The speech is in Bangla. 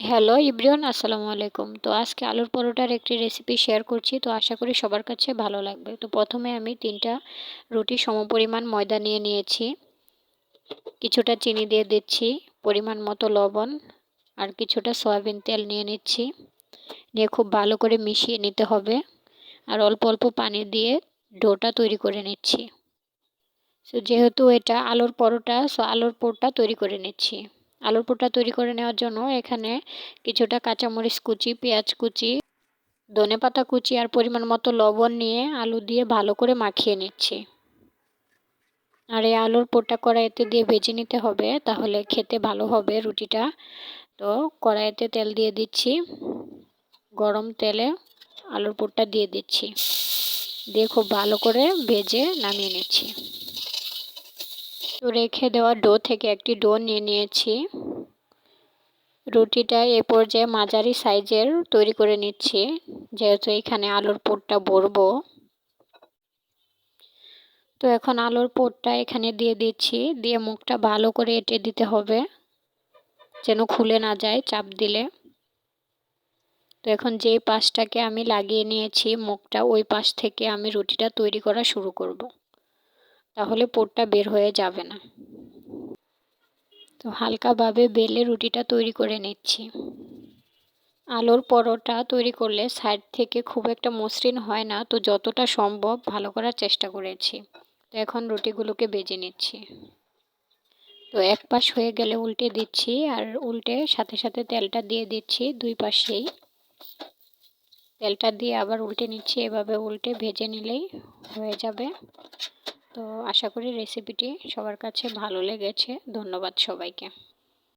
হ্যালো এভরিওয়ান, আসসালামু আলাইকুম। তো আজকে আলুর পরোটার একটি রেসিপি শেয়ার করছি। তো আশা করি সবার কাছে ভালো লাগবে। তো প্রথমে আমি 3টা রুটি সমপরিমাণ ময়দা নিয়ে নিয়েছি। কিছুটা চিনি দিয়ে দিচ্ছি, পরিমাণ মতো লবণ আর কিছুটা সয়াবিন তেল নিয়ে নিচ্ছি। নিয়ে খুব ভালো করে মিশিয়ে নিতে হবে আর অল্প অল্প পানি দিয়ে ডোটা তৈরি করে নিচ্ছি। সো যেহেতু এটা আলুর পরোটা, সো আলুর পুরটা তৈরি করে নিচ্ছি। আলুর পুরটা তৈরি করে নেওয়ার জন্য এখানে কিছুটা কাঁচামরিচ কুচি, পেঁয়াজ কুচি, ধনেপাতা কুচি আর পরিমাণ মতো লবণ নিয়ে আলু দিয়ে ভালো করে মাখিয়ে নিচ্ছি। আর এই আলুর পুরটা কড়াইতে দিয়ে ভেজে নিতে হবে, তাহলে খেতে ভালো হবে রুটিটা। তো কড়াইতে তেল দিয়ে দিচ্ছি, গরম তেলে আলুর পুরটা দিয়ে দিচ্ছি, দিয়ে খুব ভালো করে ভেজে নামিয়ে নিচ্ছি। তো রেখে দেওয়া ডো থেকে একটি ডো নিয়ে নিয়েছি। রুটিটা এ পর্যায়ে মাঝারি সাইজের তৈরি করে নিচ্ছি, যেহেতু এখানে আলুর পুরটা ভরবো। তো এখন আলুর পুরটা এখানে দিয়ে দিচ্ছি, দিয়ে মুখটা ভালো করে এঁটে দিতে হবে যেন খুলে না যায় চাপ দিলে। তো এখন যেই পাশটাকে আমি লাগিয়ে নিয়েছি মুখটা, ওই পাশ থেকে আমি রুটিটা তৈরি করা শুরু করব, তাহলে পুরটা বের হয়ে যাবে না। তো হালকাভাবে বেলে রুটিটা তৈরি করে নিচ্ছি। আলুর পরোটা তৈরি করলে সাইড থেকে খুব একটা মসৃণ হয় না, তো যতটা সম্ভব ভালো করার চেষ্টা করেছি। তো এখন রুটিগুলোকে ভেজে নিচ্ছি। তো এক পাশ হয়ে গেলে উল্টে দিচ্ছি, আর উল্টে সাথে সাথে তেলটা দিয়ে দিচ্ছি দুই পাশেই। তেলটা দিয়ে আবার উল্টে নিচ্ছি, এভাবে উল্টে ভেজে নিলেই হয়ে যাবে। তো আশা করি রেসিপিটি সবার কাছে ভালো লেগেছে। ধন্যবাদ সবাইকে।